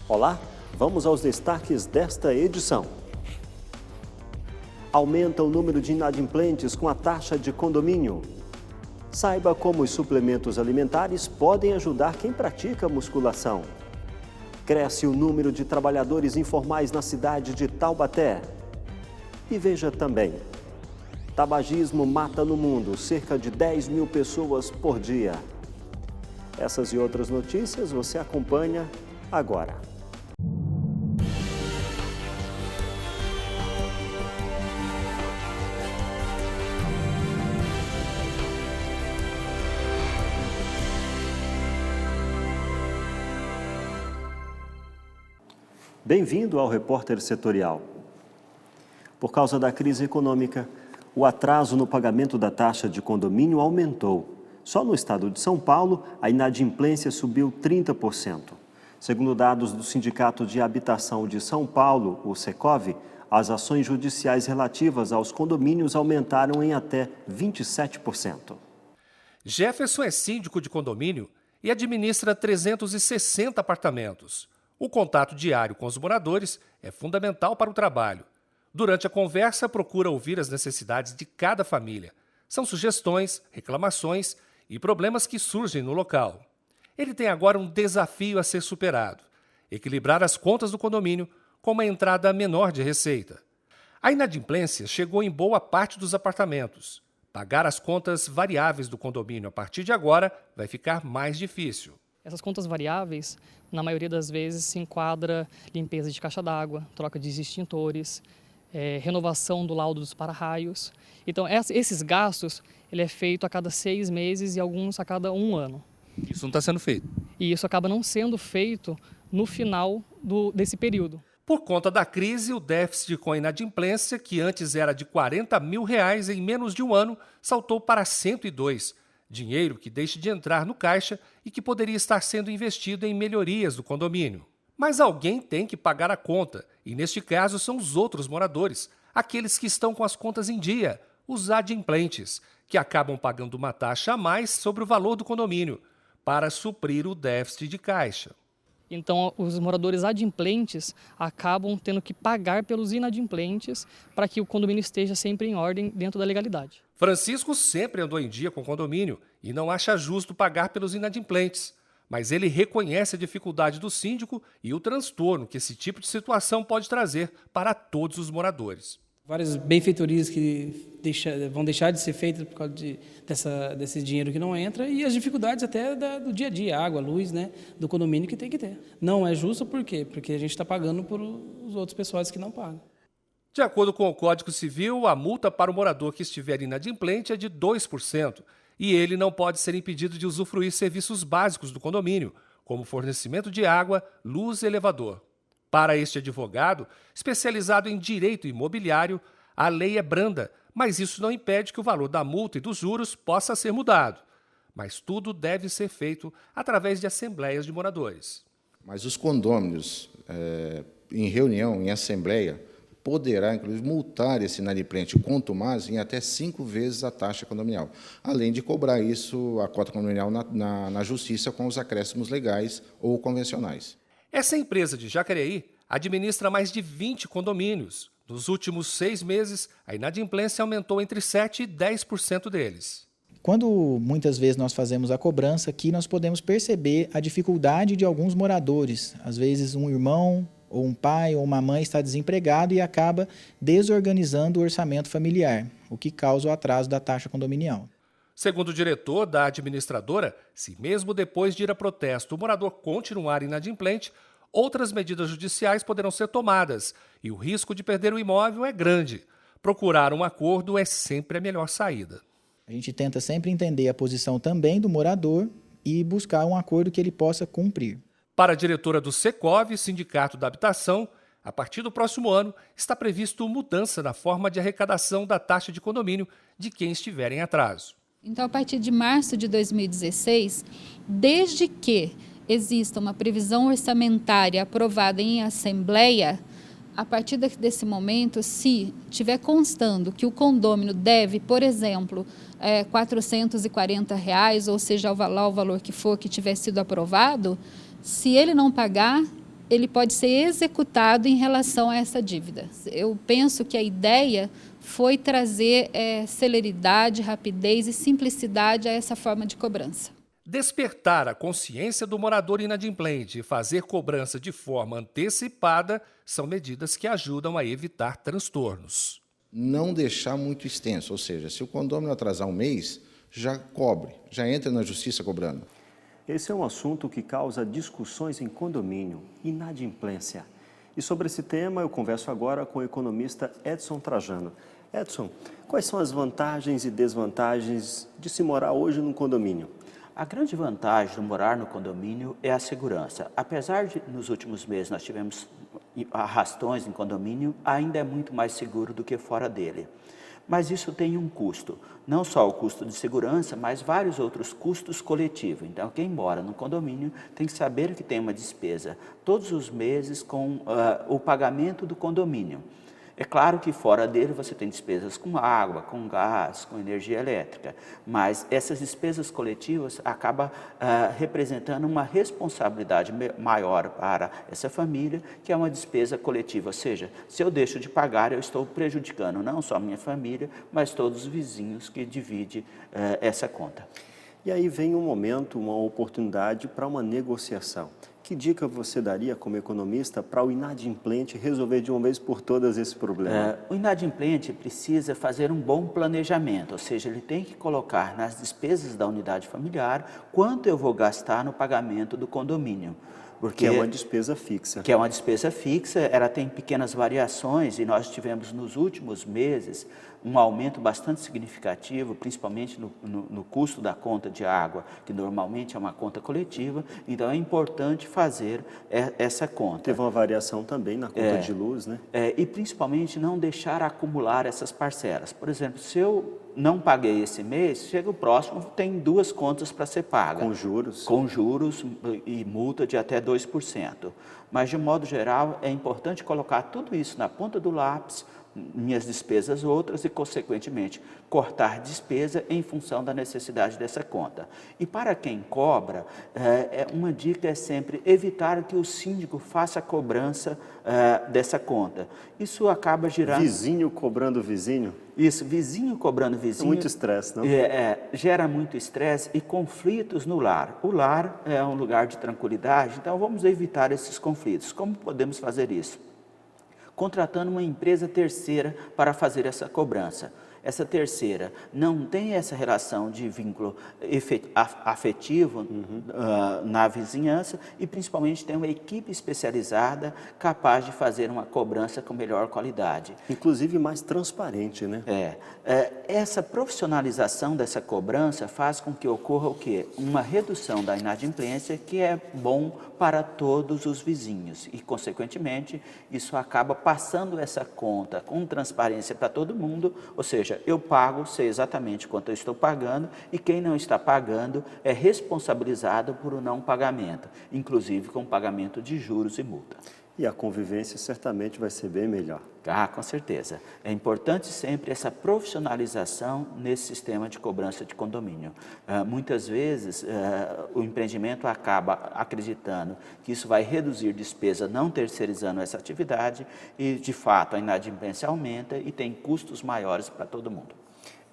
Olá, vamos aos destaques desta edição. Aumenta o número de inadimplentes com a taxa de condomínio. Saiba como os suplementos alimentares podem ajudar quem pratica musculação. Cresce o número de trabalhadores informais na cidade de Taubaté. E veja também, tabagismo mata no mundo cerca de 10 mil pessoas por dia. Essas e outras notícias você acompanha agora. Bem-vindo ao Repórter Setorial. Por causa da crise econômica, o atraso no pagamento da taxa de condomínio aumentou. Só no estado de São Paulo, a inadimplência subiu 30%. Segundo dados do Sindicato de Habitação de São Paulo, o Secov, as ações judiciais relativas aos condomínios aumentaram em até 27%. Jefferson é síndico de condomínio e administra 360 apartamentos. O contato diário com os moradores é fundamental para o trabalho. Durante a conversa, procura ouvir as necessidades de cada família. São sugestões, reclamações e problemas que surgem no local. Ele tem agora um desafio a ser superado: equilibrar as contas do condomínio com uma entrada menor de receita. A inadimplência chegou em boa parte dos apartamentos. Pagar as contas variáveis do condomínio a partir de agora vai ficar mais difícil. Essas contas variáveis, na maioria das vezes, se enquadra limpeza de caixa d'água, troca de extintores, renovação do laudo dos para-raios. Então, esses gastos, ele é feito a cada 6 meses e alguns a cada 1 ano. Isso não está sendo feito. E isso acaba não sendo feito no final desse período. Por conta da crise, o déficit com a inadimplência, que antes era de R$40 mil, em menos de um ano, saltou para 102. Dinheiro que deixa de entrar no caixa e que poderia estar sendo investido em melhorias do condomínio. Mas alguém tem que pagar a conta, e neste caso são os outros moradores, aqueles que estão com as contas em dia, os adimplentes, que acabam pagando uma taxa a mais sobre o valor do condomínio, para suprir o déficit de caixa. Então, os moradores adimplentes acabam tendo que pagar pelos inadimplentes para que o condomínio esteja sempre em ordem dentro da legalidade. Francisco sempre andou em dia com o condomínio e não acha justo pagar pelos inadimplentes, mas ele reconhece a dificuldade do síndico e o transtorno que esse tipo de situação pode trazer para todos os moradores. Várias benfeitorias que vão deixar de ser feitas por causa desse dinheiro que não entra e as dificuldades até do dia a dia, água, luz, né, do condomínio que tem que ter. Não é justo por quê? Porque a gente está pagando por os outros pessoas que não pagam. De acordo com o Código Civil, a multa para o morador que estiver inadimplente é de 2% e ele não pode ser impedido de usufruir serviços básicos do condomínio, como fornecimento de água, luz e elevador. Para este advogado, especializado em direito imobiliário, a lei é branda, mas isso não impede que o valor da multa e dos juros possa ser mudado. Mas tudo deve ser feito através de assembleias de moradores. Mas os condôminos, em reunião, em assembleia, poderá, inclusive, multar esse inadimplente contumaz em até 5 vezes a taxa condominial, além de cobrar isso, a cota condominial, na justiça com os acréscimos legais ou convencionais. Essa empresa de Jacareí administra mais de 20 condomínios. Nos últimos 6 meses, a inadimplência aumentou entre 7% e 10% deles. Quando muitas vezes nós fazemos a cobrança, aqui nós podemos perceber a dificuldade de alguns moradores. Às vezes um irmão, ou um pai, ou uma mãe está desempregado e acaba desorganizando o orçamento familiar, o que causa o atraso da taxa condominial. Segundo o diretor da administradora, se mesmo depois de ir a protesto o morador continuar inadimplente, outras medidas judiciais poderão ser tomadas e o risco de perder o imóvel é grande. Procurar um acordo é sempre a melhor saída. A gente tenta sempre entender a posição também do morador e buscar um acordo que ele possa cumprir. Para a diretora do Secov, Sindicato da Habitação, a partir do próximo ano está previsto mudança na forma de arrecadação da taxa de condomínio de quem estiver em atraso. Então, a partir de março de 2016, desde que exista uma previsão orçamentária aprovada em assembleia, a partir desse momento, se tiver constando que o condômino deve, por exemplo, R$440, ou seja, o valor que for que tiver sido aprovado, se ele não pagar, ele pode ser executado em relação a essa dívida. Eu penso que a ideia foi trazer celeridade, rapidez e simplicidade a essa forma de cobrança. Despertar a consciência do morador inadimplente e fazer cobrança de forma antecipada são medidas que ajudam a evitar transtornos. Não deixar muito extenso, ou seja, se o condômino atrasar um mês, já cobre, já entra na justiça cobrando. Esse é um assunto que causa discussões em condomínio, inadimplência. E sobre esse tema eu converso agora com o economista Edson Trajano. Edson, quais são as vantagens e desvantagens de se morar hoje num condomínio? A grande vantagem de morar no condomínio é a segurança. Apesar de, nos últimos meses, nós tivemos arrastões em condomínio, ainda é muito mais seguro do que fora dele. Mas isso tem um custo, não só o custo de segurança, mas vários outros custos coletivos. Então, quem mora no condomínio tem que saber que tem uma despesa todos os meses com o pagamento do condomínio. É claro que fora dele você tem despesas com água, com gás, com energia elétrica, mas essas despesas coletivas acabam representando uma responsabilidade maior para essa família, que é uma despesa coletiva, ou seja, se eu deixo de pagar, eu estou prejudicando não só a minha família, mas todos os vizinhos que dividem essa conta. E aí vem um momento, uma oportunidade para uma negociação. Que dica você daria como economista para o inadimplente resolver de uma vez por todas esse problema? O inadimplente precisa fazer um bom planejamento, ou seja, ele tem que colocar nas despesas da unidade familiar quanto eu vou gastar no pagamento do condomínio. Porque é uma despesa fixa. Que é uma despesa fixa, ela tem pequenas variações e nós tivemos nos últimos meses um aumento bastante significativo, principalmente no custo da conta de água, que normalmente é uma conta coletiva, então é importante fazer essa conta. Teve uma variação também na conta de luz, né? E principalmente não deixar acumular essas parcelas. Por exemplo, se eu não paguei esse mês, chega o próximo, tem 2 contas para ser paga. Com juros? Com juros e multa de até 2%. Mas, de modo geral, é importante colocar tudo isso na ponta do lápis, minhas despesas outras e, consequentemente, cortar despesa em função da necessidade dessa conta. E para quem cobra, uma dica é sempre evitar que o síndico faça a cobrança dessa conta. Isso acaba gerando... Vizinho cobrando vizinho? Isso, vizinho cobrando vizinho. É muito estresse, não? Gera muito estresse e conflitos no lar. O lar é um lugar de tranquilidade, então vamos evitar esses conflitos. Como podemos fazer isso? Contratando uma empresa terceira para fazer essa cobrança. Essa terceira não tem essa relação de vínculo afetivo na vizinhança e principalmente tem uma equipe especializada capaz de fazer uma cobrança com melhor qualidade. Inclusive mais transparente, né? Essa profissionalização dessa cobrança faz com que ocorra o quê? Uma redução da inadimplência que é bom para todos os vizinhos e, consequentemente, isso acaba passando essa conta com transparência para todo mundo, ou seja, eu pago, sei exatamente quanto eu estou pagando e quem não está pagando é responsabilizado por um não pagamento, inclusive com pagamento de juros e multa. E a convivência certamente vai ser bem melhor. Com certeza. É importante sempre essa profissionalização nesse sistema de cobrança de condomínio. Muitas vezes o empreendimento acaba acreditando que isso vai reduzir despesa não terceirizando essa atividade e, de fato, a inadimplência aumenta e tem custos maiores para todo mundo.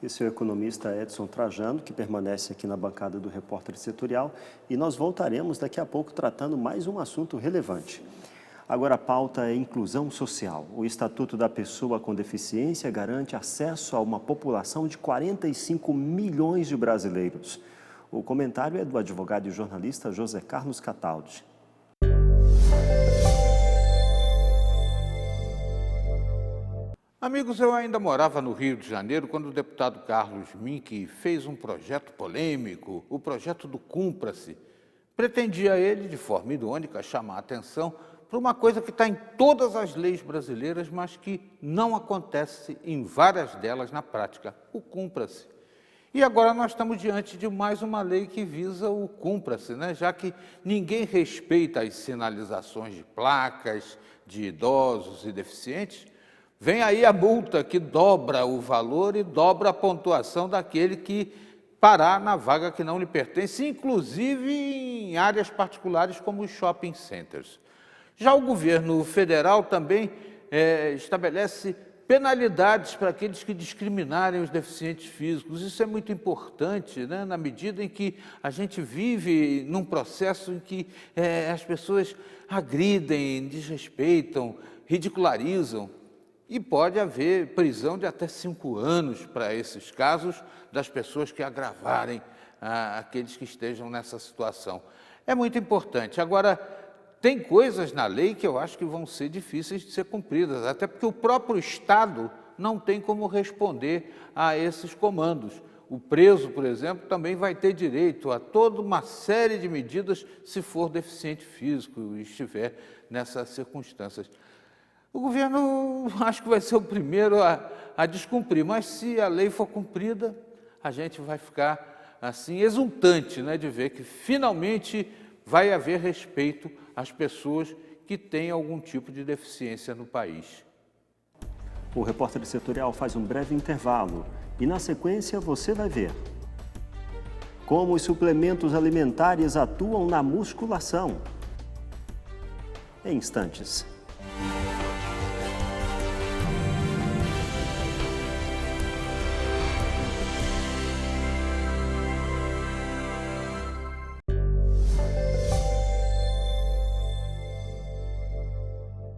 Esse é o economista Edson Trajano, que permanece aqui na bancada do Repórter Setorial, e nós voltaremos daqui a pouco tratando mais um assunto relevante. Agora a pauta é inclusão social. O Estatuto da Pessoa com Deficiência garante acesso a uma população de 45 milhões de brasileiros. O comentário é do advogado e jornalista José Carlos Cataldi. Amigos, eu ainda morava no Rio de Janeiro quando o deputado Carlos Mink fez um projeto polêmico, o projeto do Cumpra-se. Pretendia ele, de forma irônica, chamar a atenção para uma coisa que está em todas as leis brasileiras, mas que não acontece em várias delas na prática, o Cumpra-se. E agora nós estamos diante de mais uma lei que visa o Cumpra-se, né? Já que ninguém respeita as sinalizações de placas de idosos e deficientes, vem aí a multa que dobra o valor e dobra a pontuação daquele que parar na vaga que não lhe pertence, inclusive em áreas particulares como os shopping centers. Já o governo federal também estabelece penalidades para aqueles que discriminarem os deficientes físicos. Isso é muito importante, né? Na medida em que a gente vive num processo em que as pessoas agridem, desrespeitam, ridicularizam. E pode haver prisão de até 5 anos para esses casos das pessoas que agravarem aqueles que estejam nessa situação. É muito importante. Agora, tem coisas na lei que eu acho que vão ser difíceis de ser cumpridas, até porque o próprio Estado não tem como responder a esses comandos. O preso, por exemplo, também vai ter direito a toda uma série de medidas se for deficiente físico e estiver nessas circunstâncias. O governo acho que vai ser o primeiro a descumprir, mas se a lei for cumprida, a gente vai ficar assim exultante, né, de ver que finalmente vai haver respeito às pessoas que têm algum tipo de deficiência no país. O repórter setorial faz um breve intervalo e, na sequência, você vai ver como os suplementos alimentares atuam na musculação. Em instantes.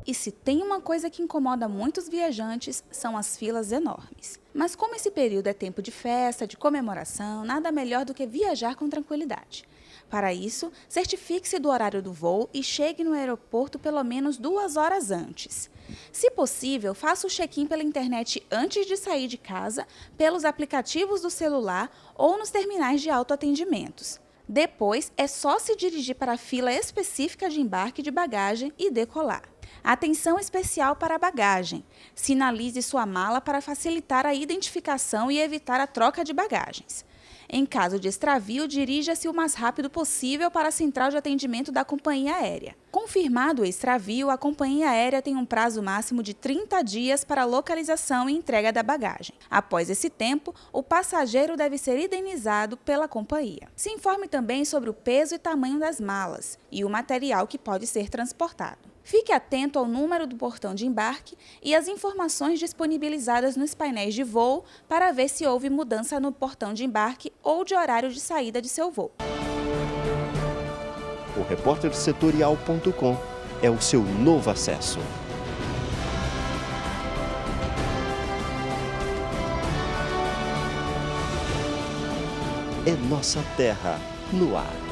E se tem uma coisa que incomoda muitos viajantes, são as filas enormes. Mas como esse período é tempo de festa, de comemoração, nada melhor do que viajar com tranquilidade. Para isso, certifique-se do horário do voo e chegue no aeroporto pelo menos 2 horas antes. Se possível, faça o check-in pela internet antes de sair de casa, pelos aplicativos do celular ou nos terminais de autoatendimentos. Depois, é só se dirigir para a fila específica de embarque de bagagem e decolar. Atenção especial para a bagagem. Sinalize sua mala para facilitar a identificação e evitar a troca de bagagens. Em caso de extravio, dirija-se o mais rápido possível para a central de atendimento da companhia aérea. Confirmado o extravio, a companhia aérea tem um prazo máximo de 30 dias para localização e entrega da bagagem. Após esse tempo, o passageiro deve ser indenizado pela companhia. Se informe também sobre o peso e tamanho das malas e o material que pode ser transportado. Fique atento ao número do portão de embarque e às informações disponibilizadas nos painéis de voo para ver se houve mudança no portão de embarque ou de horário de saída de seu voo. O repórtersetorial.com é o seu novo acesso. É nossa terra no ar.